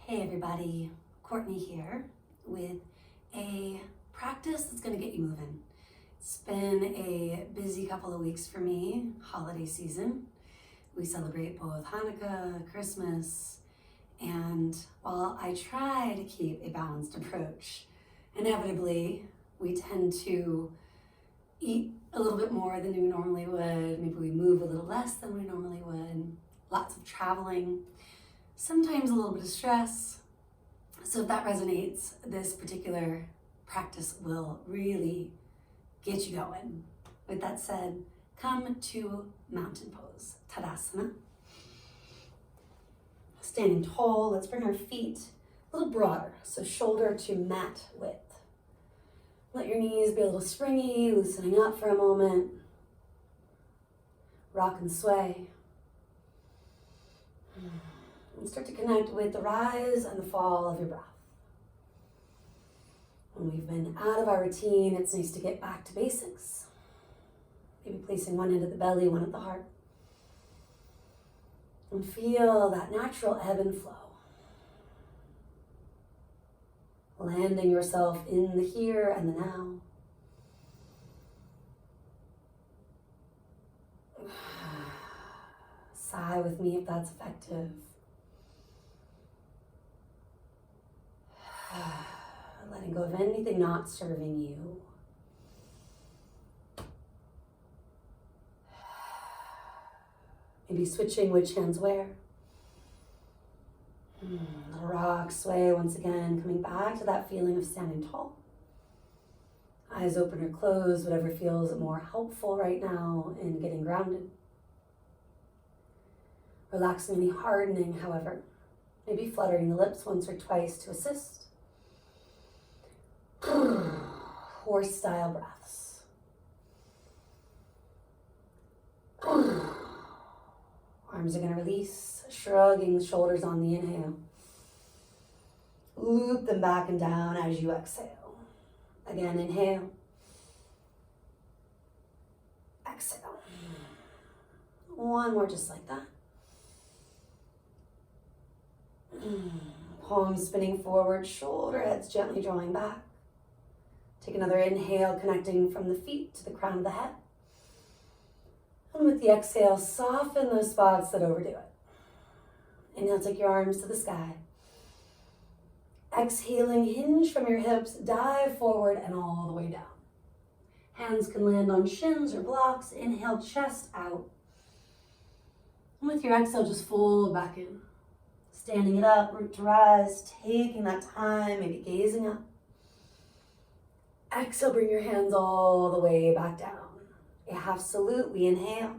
Hey everybody, Courtney here with a practice that's going to get you moving. It's been a busy couple of weeks for me, holiday season. We celebrate both Hanukkah, Christmas, and while I try to keep a balanced approach, inevitably we tend to eat a little bit more than we normally would. Maybe we move a little less than we normally would. Lots of traveling. Sometimes a little bit of stress. So if that resonates, this particular practice will really get you going. With that said, come to mountain pose, Tadasana. Standing tall, let's bring our feet a little broader, so shoulder to mat width. Let your knees be a little springy, loosening up for a moment. Rock and sway. And start to connect with the rise and the fall of your breath. When we've been out of our routine, it's nice to get back to basics. Maybe placing one hand at the belly, one at the heart. And feel that natural ebb and flow. Landing yourself in the here and the now. Sigh with me if that's effective. Letting go of anything not serving you. Maybe switching which hands where. Little rock, sway once again, coming back to that feeling of standing tall. Eyes open or closed, whatever feels more helpful right now in getting grounded. Relaxing any hardening, however. Maybe fluttering the lips once or twice to assist. Horse style breaths. Arms are going to release, shrugging the shoulders on the inhale. Loop them back and down as you exhale. Again, inhale. Exhale. One more just like that. Palms spinning forward, shoulder heads gently drawing back. Take another inhale, connecting from the feet to the crown of the head. And with the exhale, soften those spots that overdo it. Inhale, take your arms to the sky. Exhaling, hinge from your hips, dive forward and all the way down. Hands can land on shins or blocks. Inhale, chest out. And with your exhale, just fold back in. Standing it up, root to rise, taking that time, maybe gazing up. Exhale, bring your hands all the way back down. A half salute, we inhale.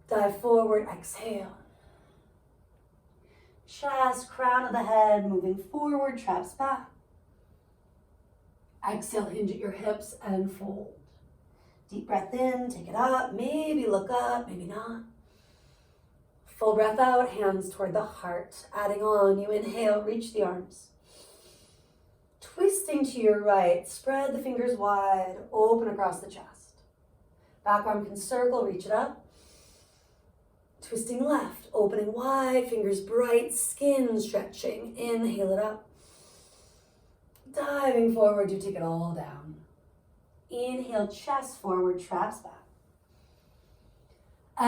Dive forward, exhale. Chest, crown of the head, moving forward, traps back. Exhale, hinge at your hips and fold. Deep breath in, take it up, maybe look up, maybe not. Full breath out, hands toward the heart. Adding on, you inhale, reach the arms. Twisting to your right, spread the fingers wide, open across the chest. Back arm can circle, reach it up. Twisting left, opening wide, fingers bright, skin stretching. Inhale it up. Diving forward, you take it all down. Inhale, chest forward, traps back.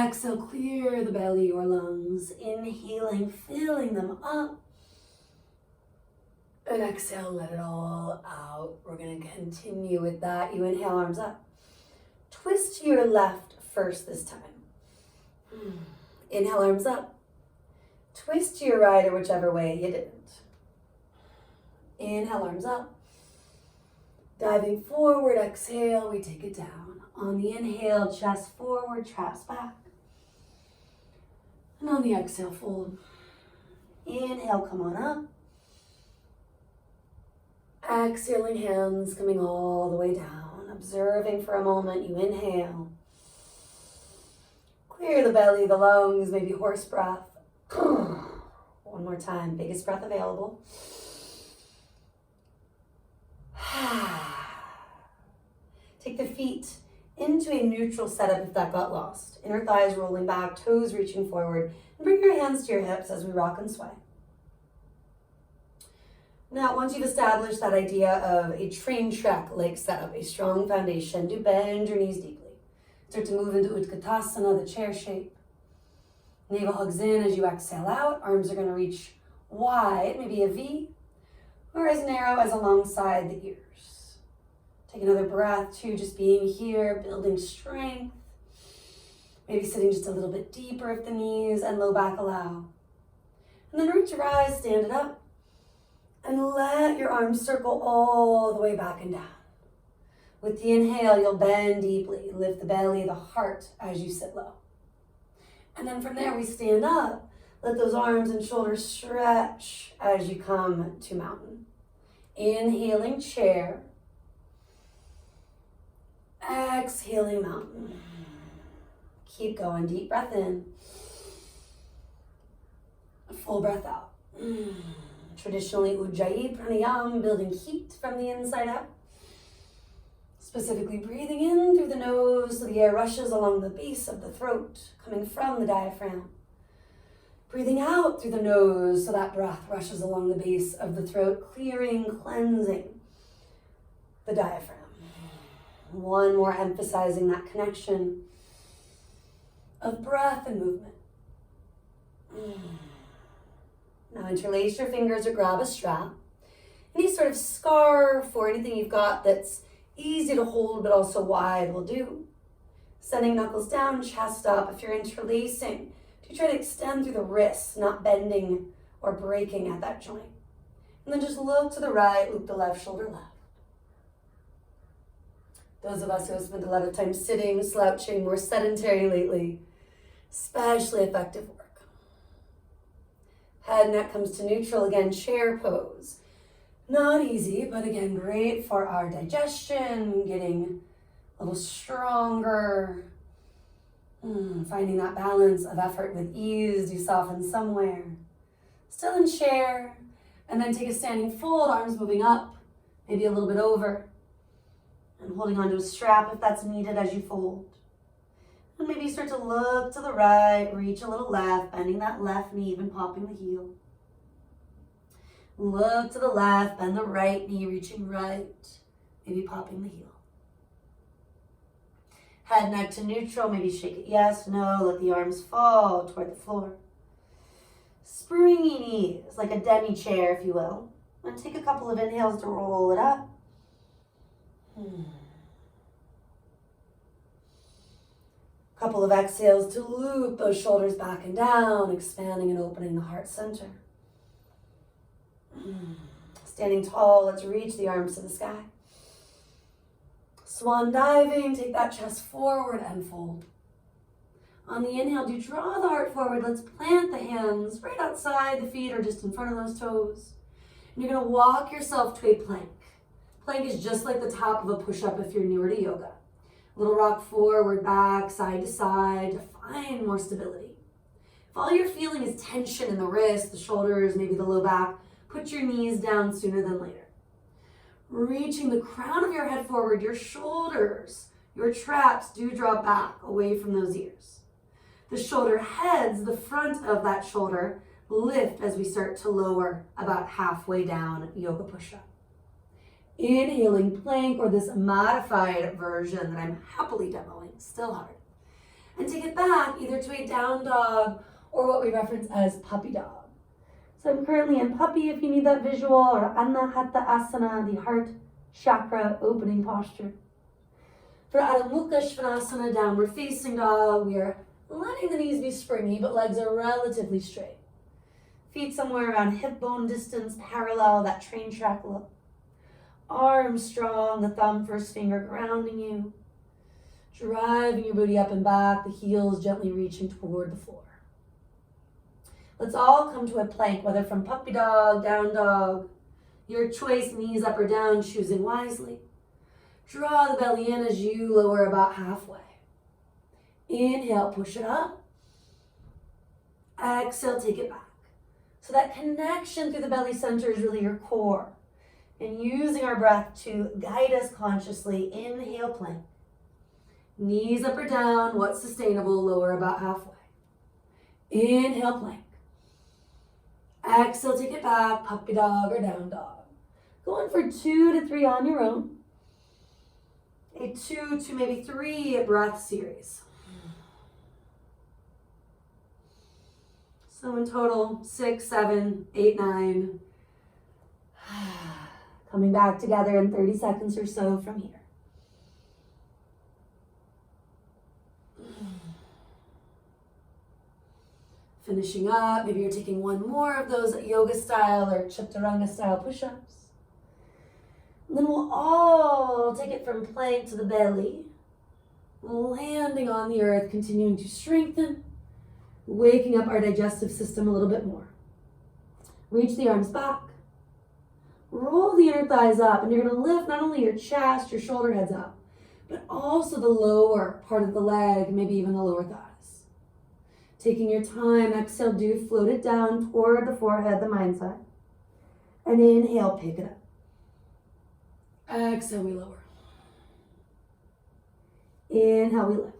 Exhale, clear the belly or lungs. Inhaling, filling them up. And exhale, let it all out. We're going to continue with that. You inhale, arms up. Twist to your left first this time. Inhale, arms up. Twist to your right or whichever way you didn't. Inhale, arms up. Diving forward, exhale, we take it down. On the inhale, chest forward, traps back. And on the exhale, fold. Inhale, come on up. Exhaling, hands coming all the way down. Observing for a moment, you inhale. Clear the belly, the lungs, maybe horse breath. One more time, biggest breath available. Take the feet into a neutral setup if that got lost. Inner thighs rolling back, toes reaching forward. And bring your hands to your hips as we rock and sway. Now, once you've established that idea of a train track-like setup, a strong foundation, do bend your knees deeply. Start to move into Utkatasana, the chair shape. Navel hugs in as you exhale out. Arms are going to reach wide, maybe a V, or as narrow as alongside the ears. Take another breath, too, just being here, building strength. Maybe sitting just a little bit deeper if the knees and low back allow. And then reach your eyes, stand it up. And let your arms circle all the way back and down. With the inhale, you'll bend deeply. Lift the belly, the heart as you sit low. And then from there, we stand up. Let those arms and shoulders stretch as you come to mountain. Inhaling chair. Exhaling mountain. Keep going. Deep breath in. Full breath out. Traditionally, Ujjayi Pranayam, building heat from the inside out. Specifically breathing in through the nose so the air rushes along the base of the throat, coming from the diaphragm. Breathing out through the nose so that breath rushes along the base of the throat, clearing, cleansing the diaphragm. One more, emphasizing that connection of breath and movement. Now interlace your fingers or grab a strap. Any sort of scarf or anything you've got that's easy to hold but also wide will do. Sending knuckles down, chest up. If you're interlacing, do try to extend through the wrists, not bending or breaking at that joint. And then just look to the right, loop the left shoulder left. Those of us who have spent a lot of time sitting, slouching, more sedentary lately, especially effective work. Head and neck comes to neutral, again, chair pose. Not easy, but again, great for our digestion, getting a little stronger. Finding that balance of effort with ease, you soften somewhere. Still in chair, and then take a standing fold, arms moving up, maybe a little bit over. And holding onto a strap if that's needed as you fold. And maybe you start to look to the right, reach a little left, bending that left knee, even popping the heel. Look to the left, bend the right knee, reaching right, maybe popping the heel. Head, neck to neutral, maybe shake it yes, no, let the arms fall toward the floor. Springy knees, like a demi chair, if you will. And take a couple of inhales to roll it up. Couple of exhales to loop those shoulders back and down, expanding and opening the heart center. Standing tall, let's reach the arms to the sky. Swan diving, take that chest forward and fold. On the inhale, do draw the heart forward. Let's plant the hands right outside the feet or just in front of those toes. And you're going to walk yourself to a plank. Plank is just like the top of a push-up if you're newer to yoga. Little rock forward, back, side to side to find more stability. If all you're feeling is tension in the wrists, the shoulders, maybe the low back, put your knees down sooner than later. Reaching the crown of your head forward, your shoulders, your traps do drop back away from those ears. The shoulder heads, the front of that shoulder, lift as we start to lower about halfway down yoga push-up. Inhaling plank or this modified version that I'm happily demoing, still hard. And take it back either to a down dog or what we reference as puppy dog. So I'm currently in puppy if you need that visual, or Anahata Asana, the heart chakra opening posture. For Adho Mukha Svanasana, downward facing dog, we are letting the knees be springy, but legs are relatively straight. Feet somewhere around hip bone distance, parallel, that train track look. Arms strong, the thumb, first finger grounding you. Driving your booty up and back, the heels gently reaching toward the floor. Let's all come to a plank, whether from puppy dog, down dog, your choice, knees up or down, choosing wisely. Draw the belly in as you lower about halfway. Inhale, push it up. Exhale, take it back. So that connection through the belly center is really your core. And using our breath to guide us consciously, inhale, plank. Knees up or down, what's sustainable, lower about halfway. Inhale, plank. Exhale, take it back, puppy dog or down dog. Going for 2 to 3 on your own. A 2 to maybe 3 breath series. So in total, 6, 7, 8, 9. Coming back together in 30 seconds or so from here. Finishing up, maybe you're taking one more of those yoga style or chaturanga style push-ups. And then we'll all take it from plank to the belly, landing on the earth, continuing to strengthen, waking up our digestive system a little bit more. Reach the arms back, roll the inner thighs up, and you're going to lift not only your chest, your shoulder heads up, but also the lower part of the leg, maybe even the lower thighs. Taking your time, exhale, do float it down toward the forehead, the mind side. And inhale, pick it up. Exhale, we lower. Inhale, we lift.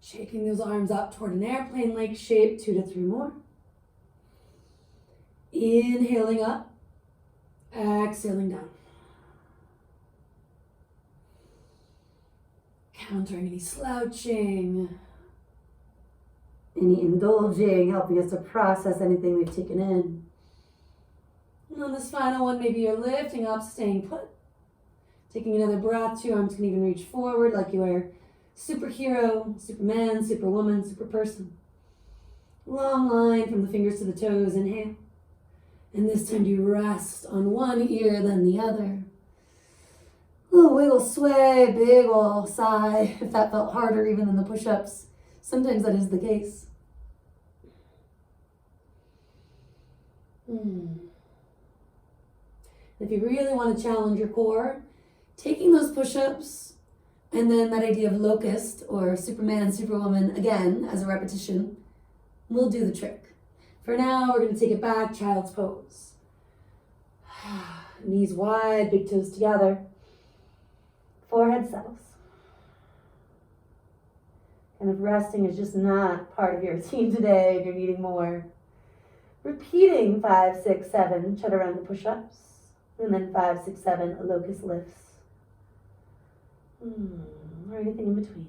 Shaking those arms up toward an airplane-like shape, 2 to 3 more. Inhaling up, exhaling down. Countering any slouching, any indulging, helping us to process anything we've taken in. And on this final one, maybe you're lifting up, staying put. Taking another breath, 2 arms can even reach forward like you are superhero, superman, superwoman, superperson. Long line from the fingers to the toes, inhale. And this time you rest on one ear, then the other. Little wiggle sway, big ol' sigh, if that felt harder even than the push-ups. Sometimes that is the case. If you really want to challenge your core, taking those push-ups and then that idea of locust or Superman, Superwoman again as a repetition will do the trick. For now, we're going to take it back, child's pose. Knees wide, big toes together. Forehead settles. Kind of resting is just not part of your routine today if you're needing more. Repeating 5, 6, 7 chaturanga push-ups. And then 5, 6, 7 locust lifts. Or anything in between.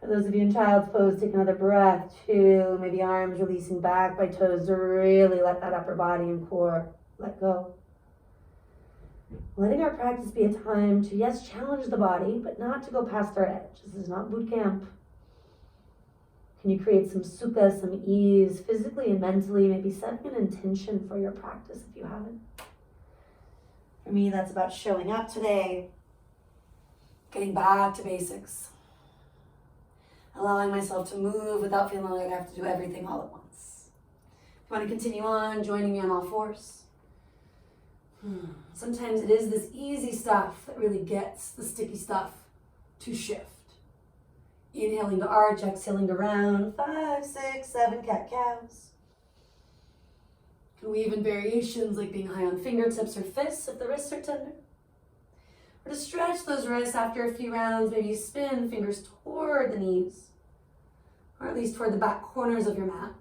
For those of you in child's pose, take another breath. 2, maybe arms releasing back by toes to really let that upper body and core let go. Letting our practice be a time to, yes, challenge the body, but not to go past our edge. This is not boot camp. Can you create some sukha, some ease, physically and mentally, maybe setting an intention for your practice if you haven't? For me, that's about showing up today, getting back to basics, allowing myself to move without feeling like I have to do everything all at once. If you want to continue on, joining me on all fours. Sometimes it is this easy stuff that really gets the sticky stuff to shift. Inhaling to arch, exhaling to round. 5, 6, 7 cat-cows. Can weave in variations like being high on fingertips or fists if the wrists are tender. Or to stretch those wrists after a few rounds, maybe spin fingers toward the knees. Or at least toward the back corners of your mat.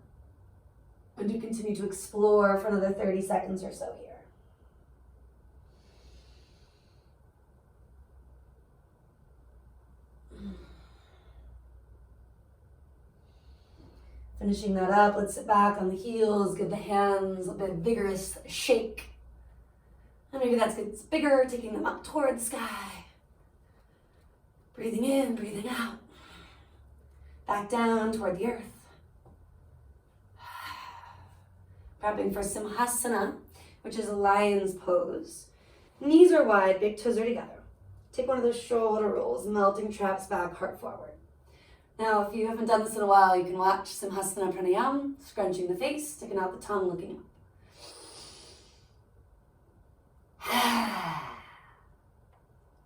And do continue to explore for another 30 seconds or so here. Finishing that up, let's sit back on the heels, give the hands a bit vigorous shake. And maybe that gets bigger, taking them up toward the sky. Breathing in, breathing out. Back down toward the earth. Prepping for Savasana, which is a lion's pose. Knees are wide, big toes are together. Take one of those shoulder rolls, melting traps back, heart forward. Now, if you haven't done this in a while, you can watch Savasana pranayama, scrunching the face, sticking out the tongue, looking up.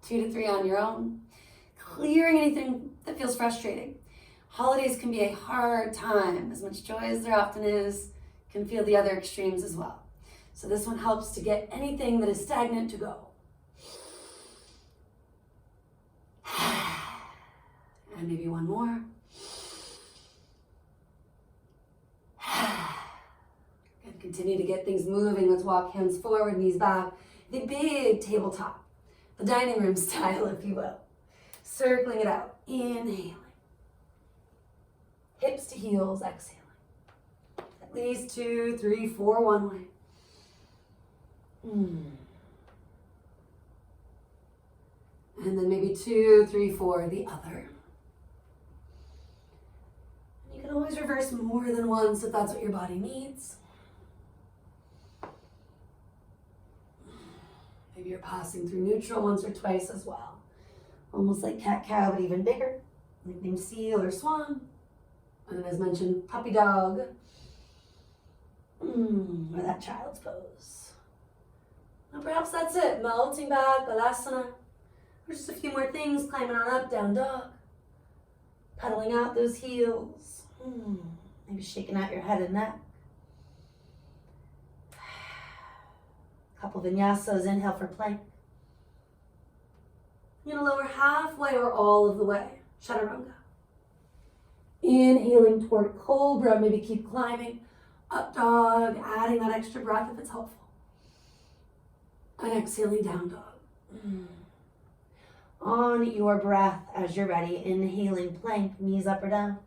2 to 3 on your own. Clearing anything that feels frustrating. Holidays can be a hard time. As much joy as there often is, can feel the other extremes as well. So this one helps to get anything that is stagnant to go. And maybe one more. Good. Continue to get things moving. Let's walk hands forward, knees back. The big tabletop, the dining room style, if you will. Circling it out, inhaling. Hips to heels, exhaling. At least 2, 3, 4, one way. And then maybe 2, 3, 4, the other. You can always reverse more than once if that's what your body needs. Maybe you're passing through neutral once or twice as well. Almost like cat-cow, but even bigger. Nicknamed seal or swan. And as mentioned, puppy dog. Or that child's pose. And perhaps that's it. Melting back, Balasana. Or just a few more things. Climbing on up, down dog. Pedaling out those heels. Maybe shaking out your head and neck. Couple vinyasas. Inhale for plank. You're going to lower halfway or all of the way. Chaturanga. Inhaling toward cobra. Maybe keep climbing. Up dog. Adding that extra breath if it's helpful. And exhaling down dog. On your breath as you're ready. Inhaling plank. Knees up or down.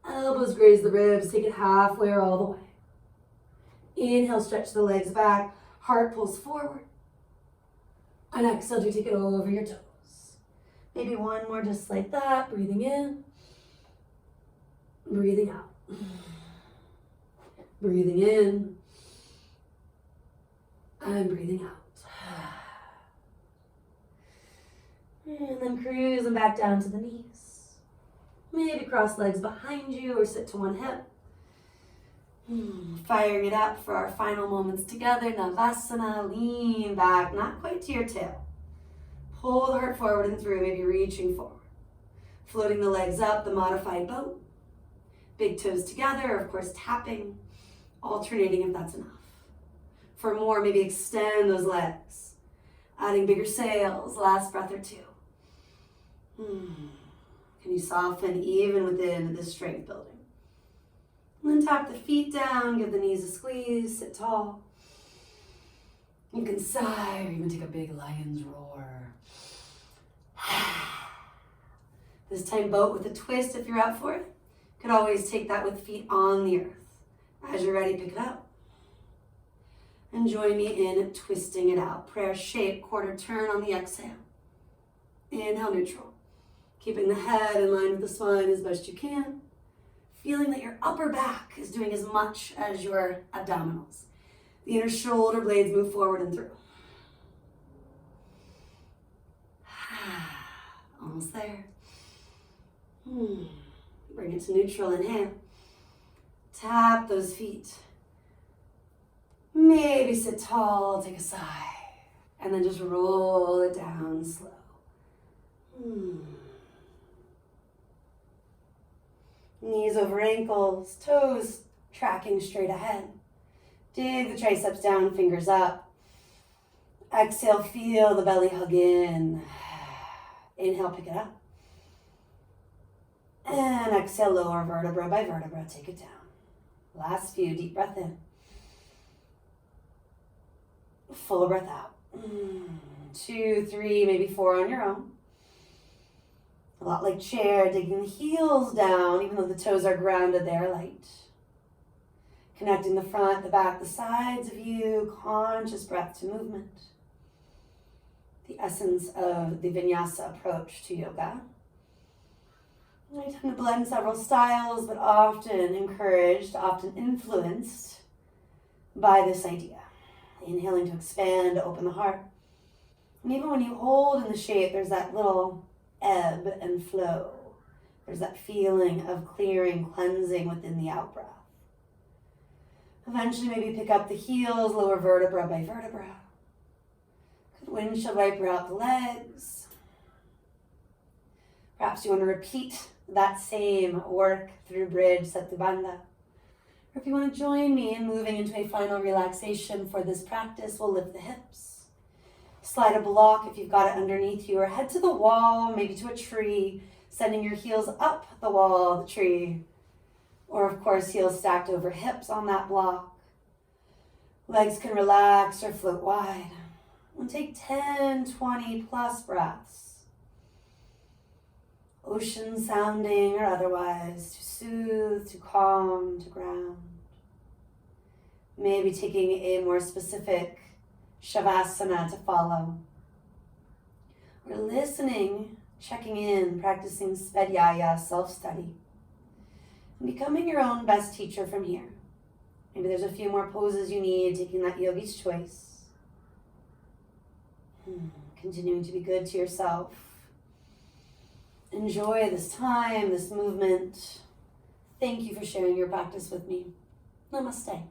Elbows graze the ribs. Take it halfway or all the way. Inhale, stretch the legs back. Heart pulls forward. And exhale, do take it over your toes. Maybe one more just like that. Breathing in. Breathing out. Breathing in. And breathing out. And then cruising back down to the knees. Maybe cross legs behind you or sit to one hip. Firing it up for our final moments together. Navasana, lean back, not quite to your tail. Pull the heart forward and through, maybe reaching forward. Floating the legs up, the modified boat. Big toes together, of course tapping, alternating if that's enough. For more, maybe extend those legs. Adding bigger sails, last breath or two. Can you soften even within this strength building? And then tap the feet down, give the knees a squeeze, sit tall. You can sigh or even take a big lion's roar. This time boat with a twist if you're up for it. Could always take that with feet on the earth. As you're ready, pick it up. And join me in twisting it out. Prayer shape, quarter turn on the exhale. Inhale, neutral. Keeping the head in line with the spine as best you can. Feeling that your upper back is doing as much as your abdominals. The inner shoulder blades move forward and through. Almost there. Bring it to neutral, inhale. Tap those feet. Maybe sit tall, take a sigh. And then just roll it down slow. Knees over ankles, toes tracking straight ahead. Dig the triceps down, fingers up. Exhale, feel the belly hug in. Inhale, pick it up. And exhale, lower vertebra by vertebra, take it down. Last few, deep breath in. Full breath out. 2, 3, maybe 4 on your own. A lot like chair, digging the heels down, even though the toes are grounded, they're light. Connecting the front, the back, the sides of you, conscious breath to movement. The essence of the vinyasa approach to yoga. I tend to blend several styles, but often encouraged, often influenced by this idea. Inhaling to expand, to open the heart. And even when you hold in the shape, there's that little ebb and flow. There's that feeling of clearing, cleansing within the out breath. Eventually, maybe pick up the heels, lower vertebra by vertebra. Good windshield wiper out the legs. Perhaps you want to repeat that same work through bridge, Satubandha. Or if you want to join me in moving into a final relaxation for this practice, we'll lift the hips. Slide a block if you've got it underneath you, or head to the wall, maybe to a tree, sending your heels up the wall, the tree. Or of course, heels stacked over hips on that block. Legs can relax or float wide. And take 10, 20 plus breaths. Ocean sounding or otherwise, to soothe, to calm, to ground. Maybe taking a more specific Savasana to follow. Or listening, checking in, practicing Svedhyaya, self-study. And becoming your own best teacher from here. Maybe there's a few more poses you need, taking that yogi's choice. Continuing to be good to yourself. Enjoy this time, this movement. Thank you for sharing your practice with me. Namaste.